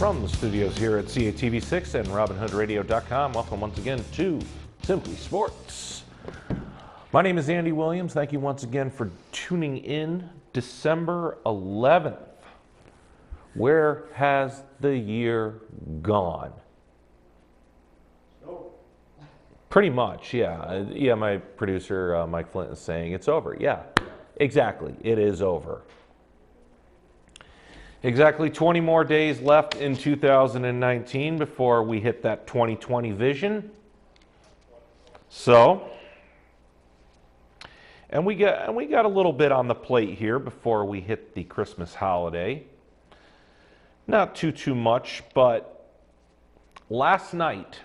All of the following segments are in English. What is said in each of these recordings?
From the studios here at CATV6 and RobinHoodRadio.com, welcome once again to Simply Sports. My name is Andy Williams. Thank you once again for tuning in. December 11th. Where has the year gone? Pretty much, yeah. Yeah, my producer, Mike Flint, is saying it's over. Yeah, exactly. It is over. Exactly 20 more days left in 2019 before we hit that 2020 vision. So, and we got a little bit on the plate here before we hit the Christmas holiday. Not too much, but last night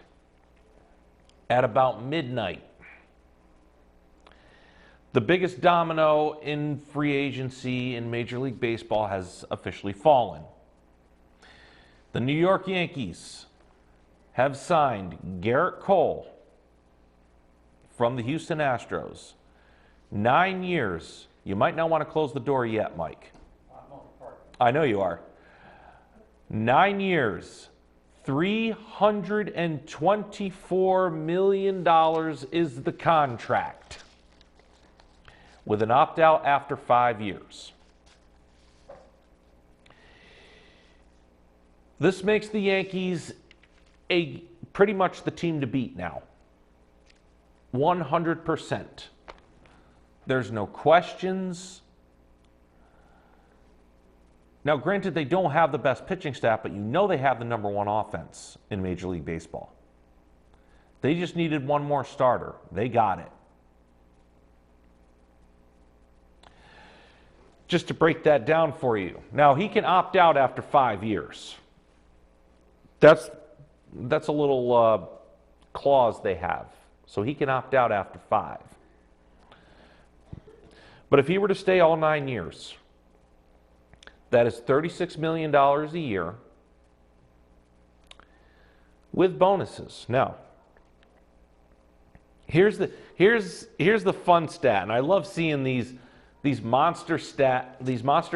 at about midnight, the biggest domino in free agency in Major League Baseball has officially fallen. The New York Yankees have signed Garrett Cole from the Houston Astros. 9 years. You might not want to close the door yet, Mike. I know you are. 9 years. $324 million is the contract, with an opt-out after 5 years. This makes the Yankees pretty much the team to beat now. 100%. There's no questions. Now, granted, they don't have the best pitching staff, but you know they have the number one offense in Major League Baseball. They just needed one more starter. They got it. Just to break that down for you. Now, he can opt out after 5 years. That's a little clause they have. So he can opt out after 5. But if he were to stay all 9 years, that is $36 million a year with bonuses. Now, here's the fun stat, and I love seeing these monster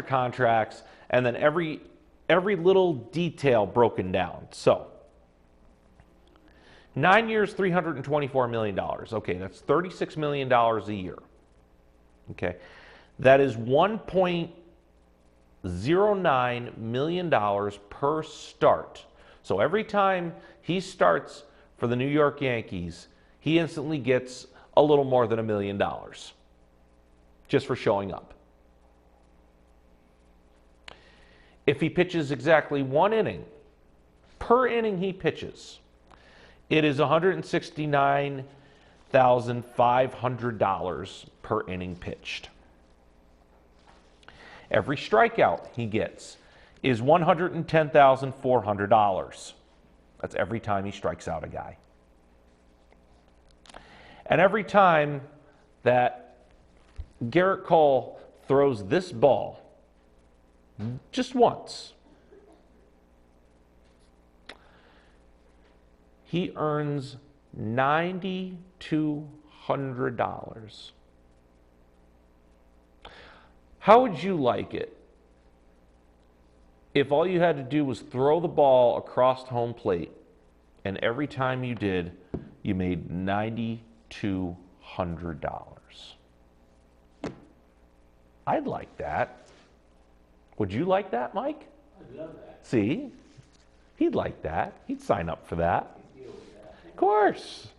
contracts, and then every little detail broken down. So, 9 years, $324 million. Okay, that's $36 million a year. Okay, that is $1.09 million per start. So every time he starts for the New York Yankees, he instantly gets a little more than $1 million just for showing up. If he pitches exactly 1 inning, per inning he pitches, it is $169,500 per inning pitched. Every strikeout he gets is $110,400. That's every time he strikes out a guy. And every time that Garrett Cole throws this ball, just once, he earns $9,200. How would you like it if all you had to do was throw the ball across home plate, and every time you did, you made $9,200? I'd like that. Would you like that, Mike? I'd love that. See? He'd like that. He'd sign up for that. Of course.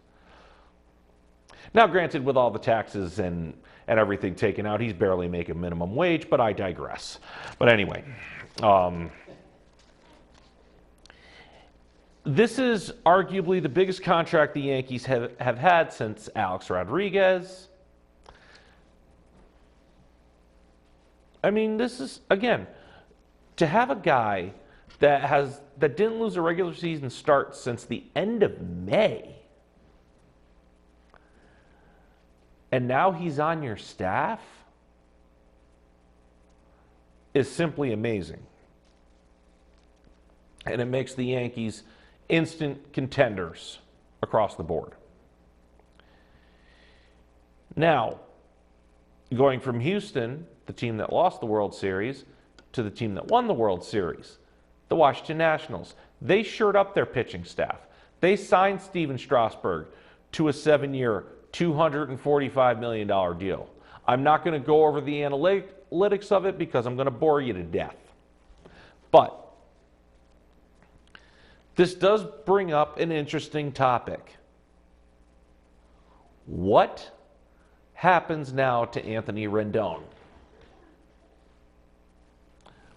Now, granted, with all the taxes and everything taken out, he's barely making minimum wage, but I digress. But anyway, this is arguably the biggest contract the Yankees have had since Alex Rodriguez. I mean, this is, again, to have a guy that didn't lose a regular season start since the end of May, and now he's on your staff, is simply amazing. And it makes the Yankees instant contenders across the board. Now, going from Houston, the team that lost the World Series, to the team that won the World Series, the Washington Nationals. They shored up their pitching staff. They signed Steven Strasburg to a 7-year, $245 million deal. I'm not going to go over the analytics of it because I'm going to bore you to death. But this does bring up an interesting topic. What happens now to Anthony Rendon?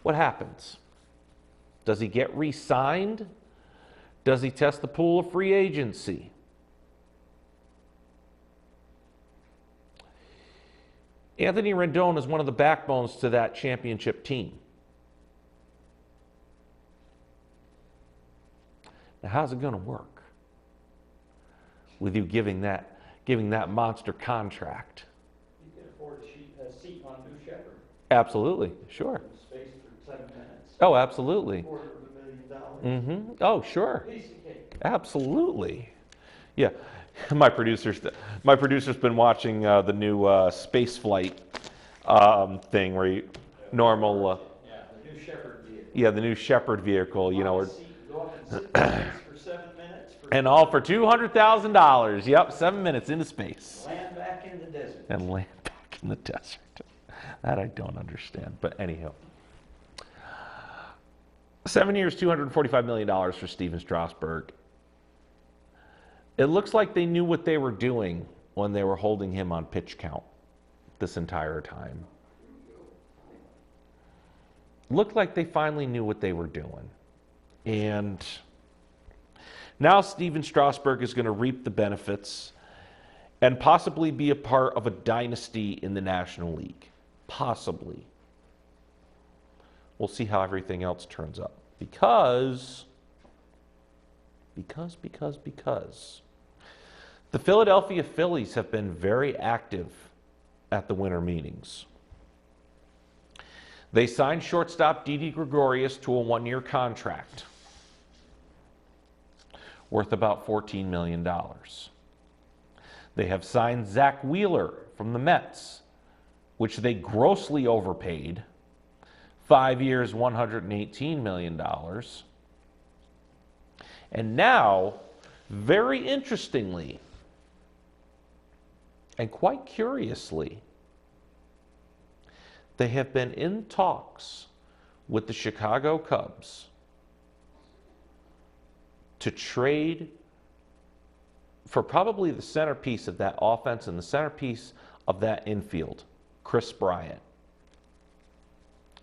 What happens? Does he get re-signed? Does he test the pool of free agency? Anthony Rendon is one of the backbones to that championship team. Now, how's it going to work with you giving that monster contract? You can afford a seat on New Shepard. Absolutely, sure. Space for 7 minutes. Oh, absolutely. $250,000. Oh, sure. Piece of cake. Absolutely. Yeah. My producer's been watching the new space flight thing where you normal. Yeah, the new Shepard vehicle. Yeah, the new Shepard vehicle. You know, Go up and sit in space for 7 minutes. and all for $200,000. Yep, 7 minutes into space. Land back in the desert. And land back in the desert. That I don't understand. But anyhow. 7 years, $245 million for Steven Strasburg. It looks like they knew what they were doing when they were holding him on pitch count this entire time. Looked like they finally knew what they were doing. And now Steven Strasburg is going to reap the benefits and possibly be a part of a dynasty in the National League. Possibly. We'll see how everything else turns up. Because the Philadelphia Phillies have been very active at the winter meetings. They signed shortstop Didi Gregorius to a 1-year contract worth about $14 million. They have signed Zach Wheeler from the Mets, which they grossly overpaid. 5 years, $118 million. And now, very interestingly, and quite curiously, they have been in talks with the Chicago Cubs to trade for probably the centerpiece of that offense and the centerpiece of that infield, Chris Bryant.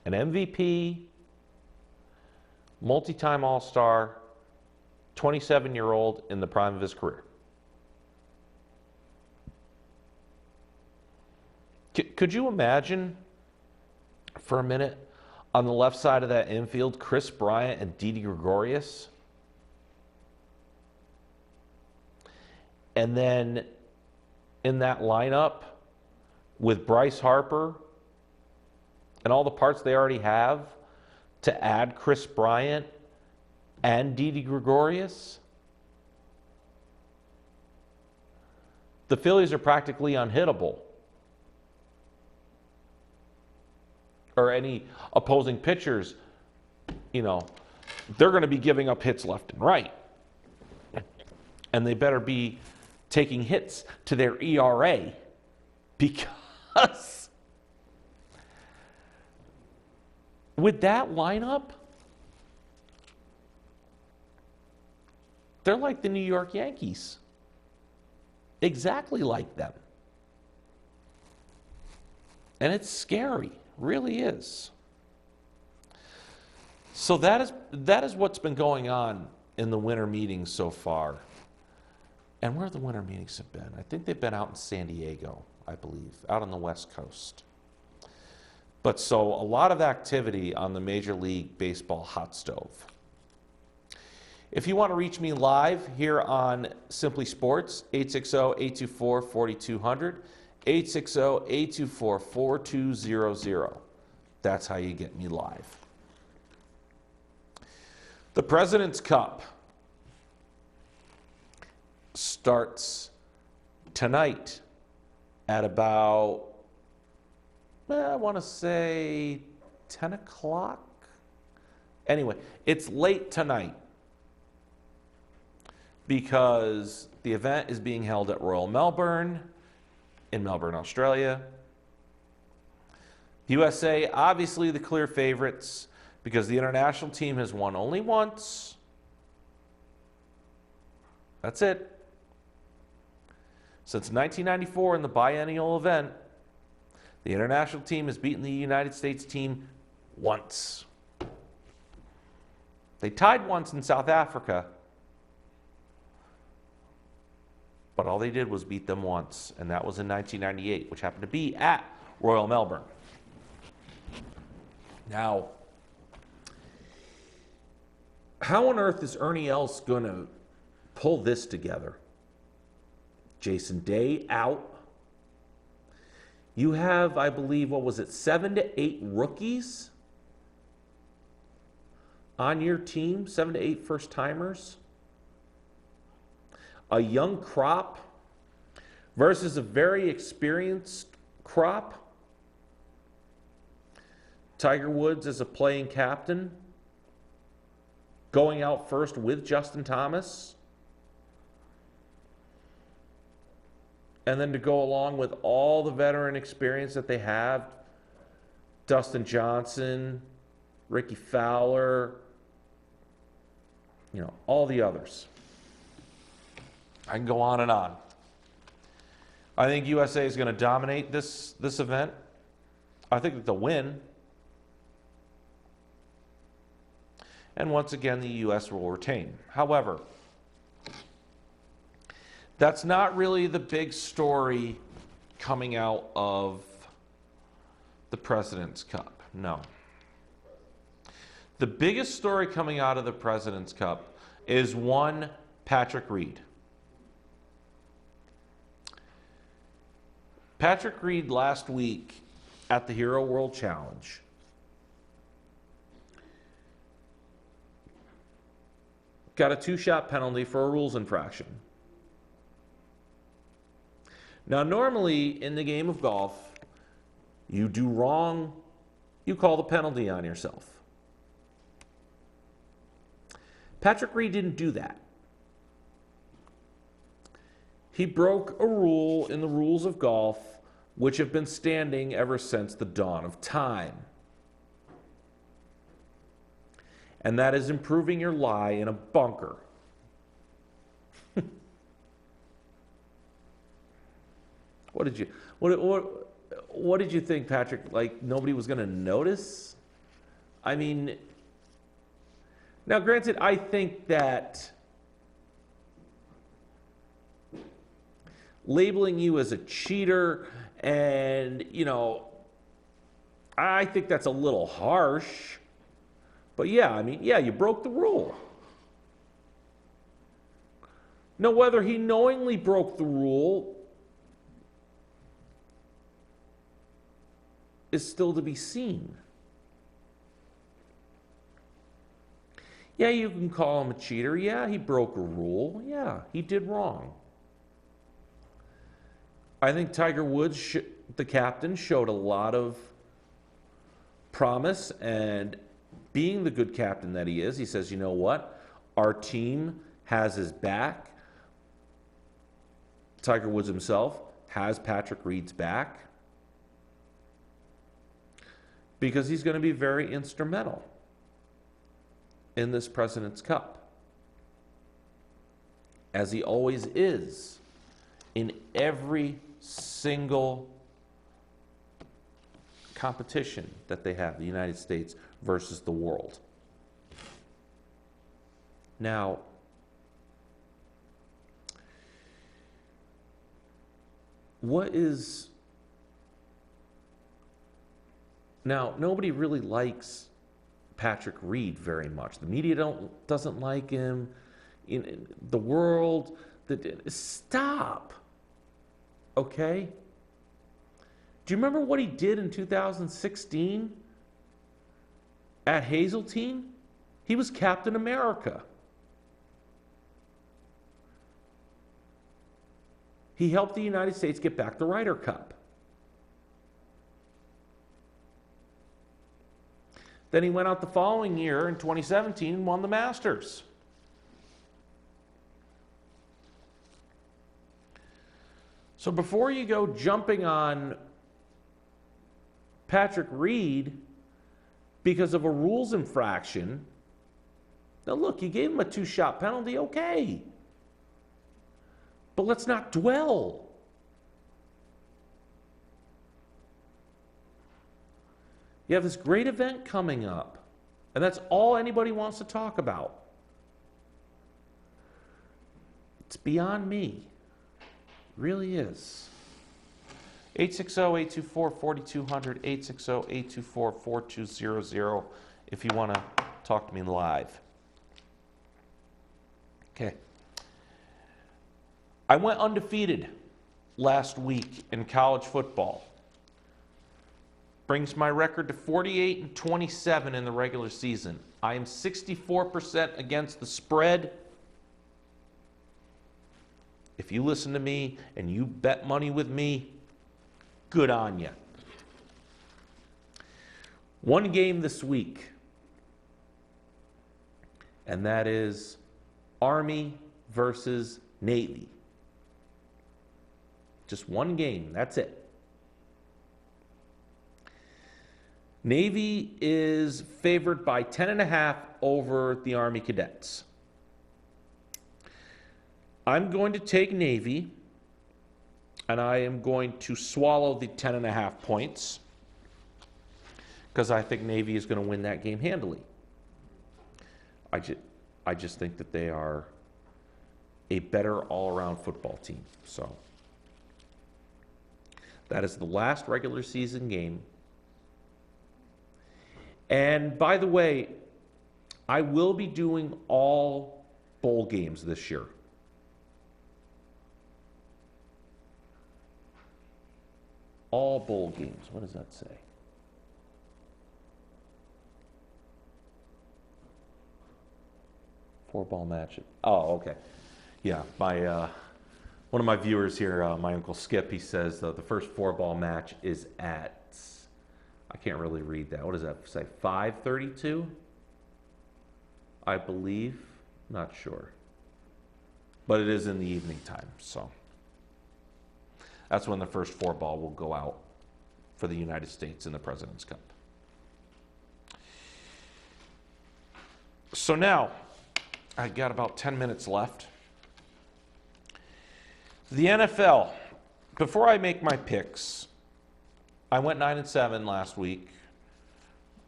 An MVP, multi-time All-Star, 27-year-old in the prime of his career. Could you imagine for a minute on the left side of that infield, Chris Bryant and Didi Gregorius? And then in that lineup with Bryce Harper and all the parts they already have to add Chris Bryant and Didi Gregorius? The Phillies are practically unhittable. Or any opposing pitchers, you know, they're going to be giving up hits left and right. And they better be taking hits to their ERA because with that lineup, they're like the New York Yankees. Exactly like them. And it's scary. Really is. So that is what's been going on in the winter meetings so far. And where the winter meetings have been, I think they've been out in San Diego, I believe, out on the West Coast. But so a lot of activity on the Major League Baseball hot stove. If you want to reach me live here on Simply Sports, 860-824-4200. 860-824-4200. That's how you get me live. The President's Cup starts tonight at about, I want to say 10 o'clock. Anyway, it's late tonight because the event is being held at Royal Melbourne in Melbourne, Australia. USA, obviously the clear favorites because the international team has won only once. That's it. Since 1994 in the biennial event, the international team has beaten the United States team once. They tied once in South Africa, but all they did was beat them once, and that was in 1998, which happened to be at Royal Melbourne. Now, how on earth is Ernie Els going to pull this together? Jason Day out. You have, I believe, 7 to 8 rookies on your team, 7 to 8 first-timers. A young crop versus a very experienced crop. Tiger Woods as a playing captain, going out first with Justin Thomas. And then to go along with all the veteran experience that they have, Dustin Johnson, Ricky Fowler, all the others. I can go on and on. I think USA is going to dominate this event. I think that they'll win. And once again, the U.S. will retain. However, that's not really the big story coming out of the President's Cup. No. The biggest story coming out of the President's Cup is one Patrick Reed. Patrick Reed last week at the Hero World Challenge got a 2-shot penalty for a rules infraction. Now, normally in the game of golf, you do wrong, you call the penalty on yourself. Patrick Reed didn't do that. He broke a rule in the rules of golf, which have been standing ever since the dawn of time. And that is improving your lie in a bunker. What did you think, Patrick? Like nobody was going to notice? I mean, now granted, I think that labeling you as a cheater and, I think that's a little harsh. But yeah, you broke the rule. Now, whether he knowingly broke the rule is still to be seen. Yeah, you can call him a cheater. Yeah, he broke a rule. Yeah, he did wrong. I think Tiger Woods, the captain, showed a lot of promise, and being the good captain that he is, he says, you know what? Our team has his back. Tiger Woods himself has Patrick Reed's back because he's going to be very instrumental in this President's Cup, as he always is in every single competition that they have, the United States versus the world. Now, nobody really likes Patrick Reed very much. The media doesn't like him. In the world, stop. Okay? Do you remember what he did in 2016 at Hazeltine? He was Captain America. He helped the United States get back the Ryder Cup. Then he went out the following year in 2017 and won the Masters. So before you go jumping on Patrick Reed because of a rules infraction, now look, you gave him a 2-shot penalty, okay. But let's not dwell. You have this great event coming up, and that's all anybody wants to talk about. It's beyond me. It really is. 860-824-4200, 860-824-4200 if you want to talk to me live. Okay. I went undefeated last week in college football. Brings my record to 48-27 in the regular season. I am 64% against the spread. If you listen to me and you bet money with me, good on you. One game this week, and that is Army versus Navy. Just one game, that's it. Navy is favored by 10.5 over the Army Cadets. I'm going to take Navy, and I am going to swallow the 10.5 points because I think Navy is going to win that game handily. I just think that they are a better all-around football team. So that is the last regular season game. And by the way, I will be doing all bowl games this year. All bowl games. What does that say? Four-ball match. Oh, okay. Yeah, my one of my viewers here, my Uncle Skip, he says the first four-ball match is at, I can't really read that. What does that say? 5:32? I believe. Not sure. But it is in the evening time, so that's when the first four-ball will go out for the United States in the President's Cup. So now, I got about 10 minutes left. The NFL. Before I make my picks, I went 9-7 last week,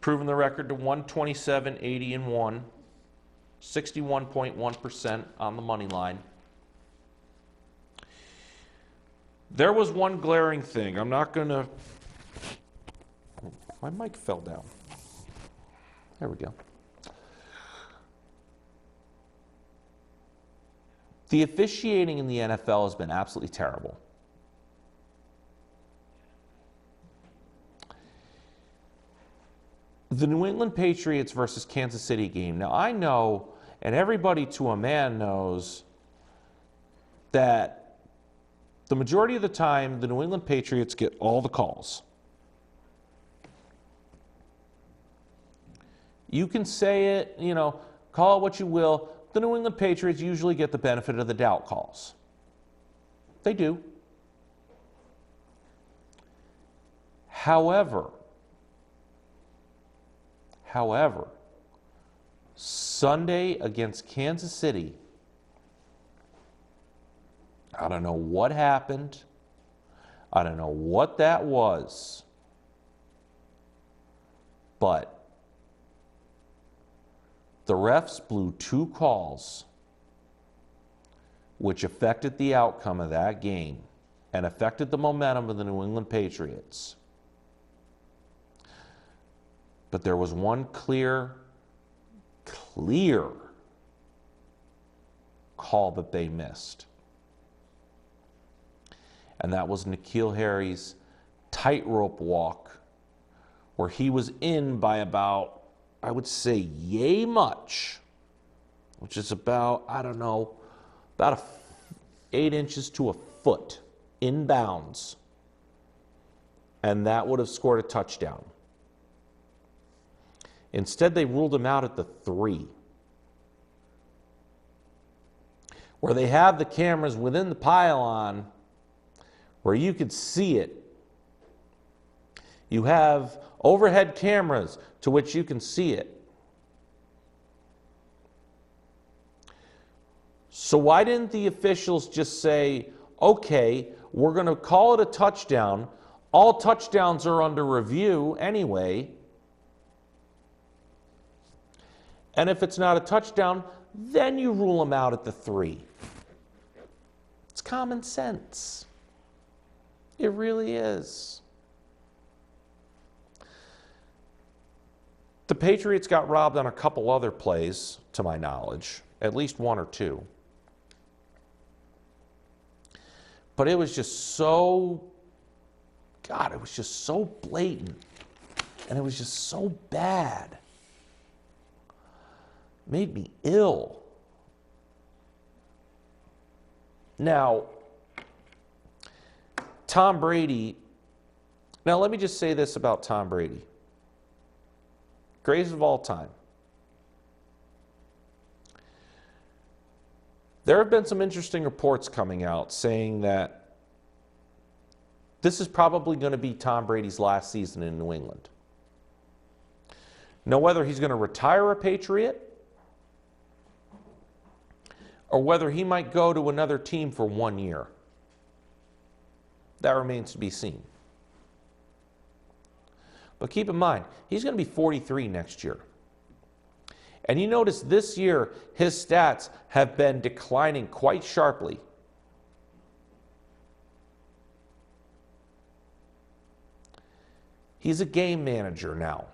proving the record to 127, 80-1, 61.1% on the money line. There was one glaring thing. I'm not going to... My mic fell down. There we go. The officiating in the NFL has been absolutely terrible. The New England Patriots versus Kansas City game. Now, I know, and everybody to a man knows, that the majority of the time, the New England Patriots get all the calls. You can say it, call it what you will. The New England Patriots usually get the benefit of the doubt calls. They do. However, Sunday against Kansas City, I don't know what happened. I don't know what that was. But the refs blew 2 calls which affected the outcome of that game and affected the momentum of the New England Patriots. But there was one clear call that they missed. And that was N'Keal Harry's tightrope walk, where he was in by about, I would say, yay much, which is about, about 8 inches to a foot in bounds. And that would have scored a touchdown. Instead, they ruled him out at the 3, where they have the cameras within the pylon where you could see it. You have overhead cameras to which you can see it. So why didn't the officials just say, okay, we're going to call it a touchdown. All touchdowns are under review anyway. And if it's not a touchdown, then you rule them out at the 3. It's common sense. It really is. The Patriots got robbed on a couple other plays, to my knowledge, at least 1 or 2. But it was just so, God, it was just so blatant. And it was just so bad. Made me ill. Now, Tom Brady, now let me just say this about Tom Brady. Greatest of all time. There have been some interesting reports coming out saying that this is probably going to be Tom Brady's last season in New England. Now, whether he's going to retire a Patriot or whether he might go to another team for 1 year, that remains to be seen. But keep in mind, he's going to be 43 next year. And you notice this year, his stats have been declining quite sharply. He's a game manager now.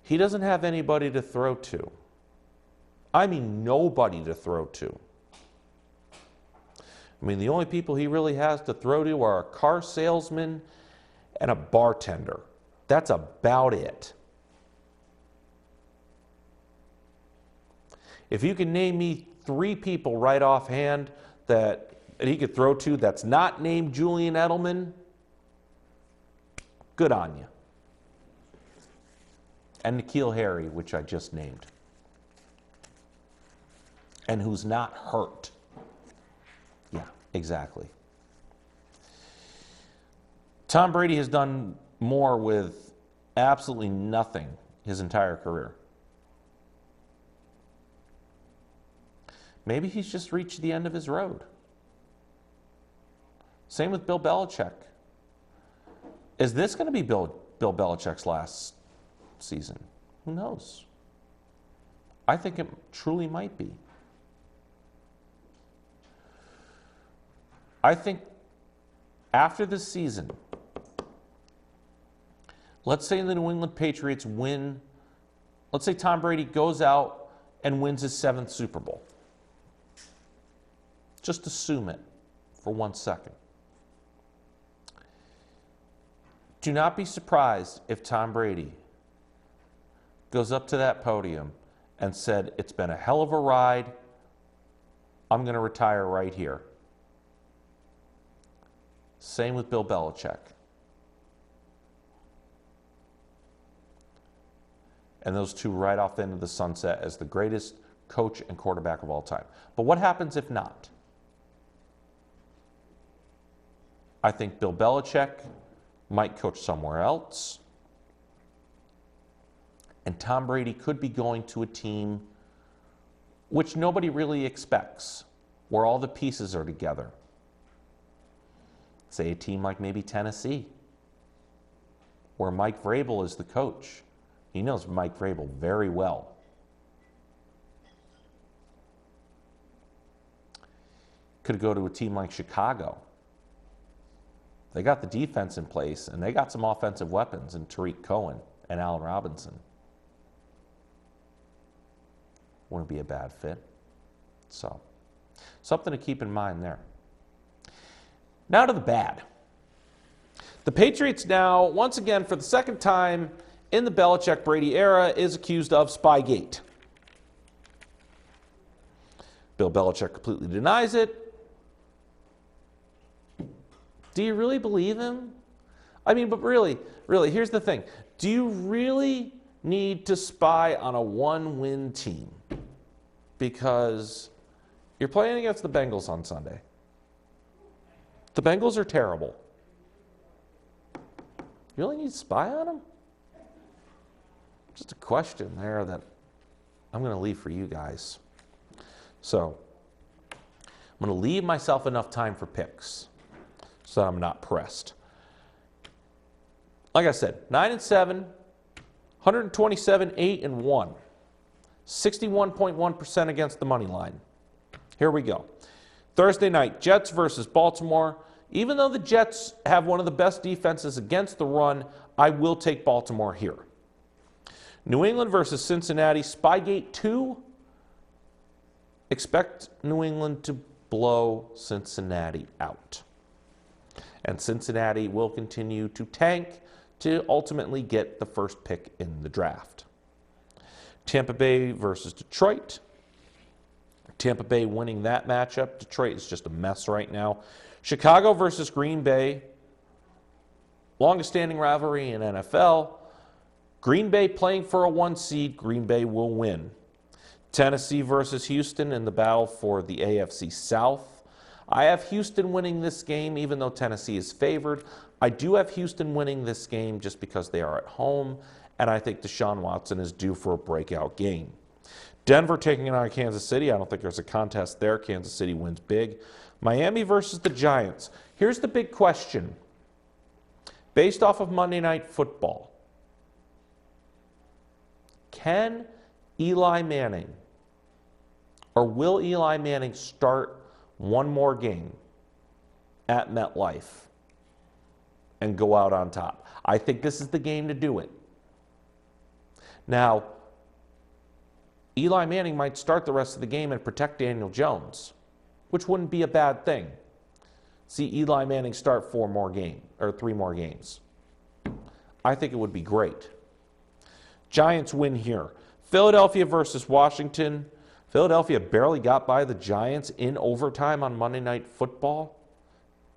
He doesn't have anybody to throw to. I mean, nobody to throw to. I mean, the only people he really has to throw to are a car salesman and a bartender. That's about it. If you can name me 3 people right offhand that he could throw to that's not named Julian Edelman, good on you. And N'Keal Harry, which I just named. And who's not hurt. Yeah, exactly. Tom Brady has done more with absolutely nothing his entire career. Maybe he's just reached the end of his road. Same with Bill Belichick. Is this going to be Bill Belichick's last season? Who knows? I think it truly might be. I think after this season, let's say the New England Patriots win, let's say Tom Brady goes out and wins his 7th Super Bowl. Just assume it for 1 second. Do not be surprised if Tom Brady goes up to that podium and said, it's been a hell of a ride. I'm going to retire right here. Same with Bill Belichick. And those two right off into the sunset as the greatest coach and quarterback of all time. But what happens if not? I think Bill Belichick might coach somewhere else. And Tom Brady could be going to a team which nobody really expects, where all the pieces are together. Say a team like maybe Tennessee, where Mike Vrabel is the coach. He knows Mike Vrabel very well. Could go to a team like Chicago. They got the defense in place, and they got some offensive weapons in Tariq Cohen and Allen Robinson. Wouldn't be a bad fit. So, something to keep in mind there. Now to the bad. The Patriots now, once again, for the second time in the Belichick-Brady era, is accused of Spygate. Bill Belichick completely denies it. Do you really believe him? I mean, but really, here's the thing. Do you really need to spy on a one-win team? Because you're playing against the Bengals on Sunday. The Bengals are terrible. You really need to spy on them? Just a question there that I'm going to leave for you guys. So, I'm going to leave myself enough time for picks so that I'm not pressed. Like I said, 9-7, 127, 8-1, 61.1% against the money line. Here we go. Thursday night, Jets versus Baltimore. Even though the Jets have one of the best defenses against the run, I will take Baltimore here. New England versus Cincinnati, Spygate 2. Expect New England to blow Cincinnati out. And Cincinnati will continue to tank to ultimately get the first pick in the draft. Tampa Bay versus Detroit. Tampa Bay winning that matchup. Detroit is just a mess right now. Chicago versus Green Bay. Longest standing rivalry in NFL. Green Bay playing for a 1 seed. Green Bay will win. Tennessee versus Houston in the battle for the AFC South. I have Houston winning this game, even though Tennessee is favored. I do have Houston winning this game just because they are at home, and I think Deshaun Watson is due for a breakout game. Denver taking on Kansas City. I don't think there's a contest there. Kansas City wins big. Miami versus the Giants. Here's the big question. Based off of Monday Night Football, can Eli Manning, or will Eli Manning start one more game at MetLife and go out on top? I think this is the game to do it. Now, Eli Manning might start the rest of the game and protect Daniel Jones, which wouldn't be a bad thing. See Eli Manning start 3 more games. I think it would be great. Giants win here. Philadelphia versus Washington. Philadelphia barely got by the Giants in overtime on Monday Night Football.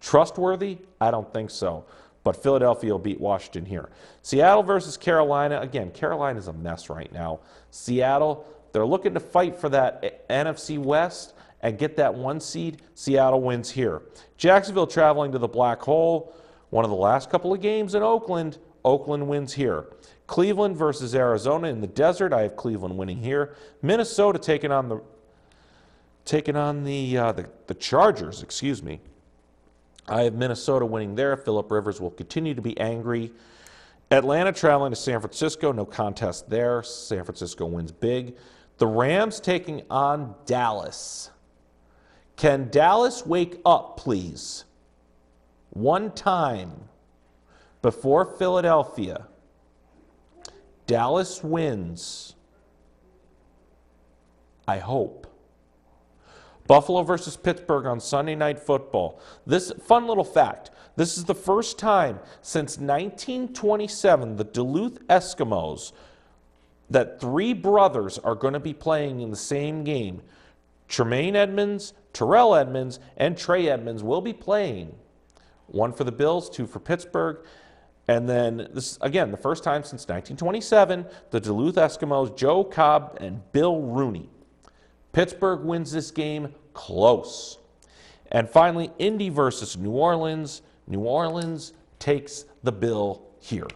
Trustworthy? I don't think so. But Philadelphia will beat Washington here. Seattle versus Carolina. Again, Carolina's a mess right now. Seattle, they're looking to fight for that NFC West and get that 1 seed. Seattle wins here. Jacksonville traveling to the Black Hole. One of the last couple of games in Oakland. Oakland wins here. Cleveland versus Arizona in the desert. I have Cleveland winning here. Minnesota taking on the Chargers, excuse me. I have Minnesota winning there. Phillip Rivers will continue to be angry. Atlanta traveling to San Francisco. No contest there. San Francisco wins big. The Rams taking on Dallas. Can Dallas wake up, please? One time before Philadelphia. Dallas wins. I hope. Buffalo versus Pittsburgh on Sunday Night Football. This fun little fact. This is the first time since 1927, the Duluth Eskimos, that 3 brothers are going to be playing in the same game. Tremaine Edmonds, Terrell Edmonds, and Trey Edmonds will be playing. 1 for the Bills, 2 for Pittsburgh. And then, this again, the first time since 1927, the Duluth Eskimos, Joe Cobb and Bill Rooney. Pittsburgh wins this game close. And finally, Indy versus New Orleans. New Orleans takes the bill here.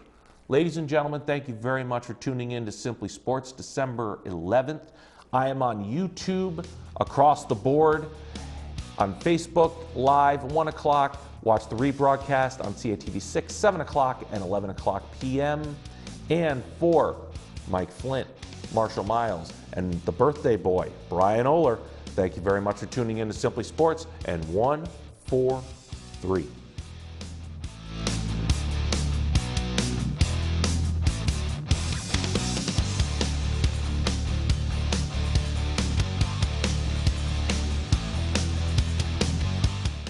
Ladies and gentlemen, thank you very much for tuning in to Simply Sports, December 11th. I am on YouTube across the board, on Facebook Live, 1 o'clock. Watch the rebroadcast on CATV 6, 7 o'clock, and 11 o'clock p.m. And for Mike Flint, Marshall Miles, and the birthday boy, Brian Oler, thank you very much for tuning in to Simply Sports. And 1, 4, 3.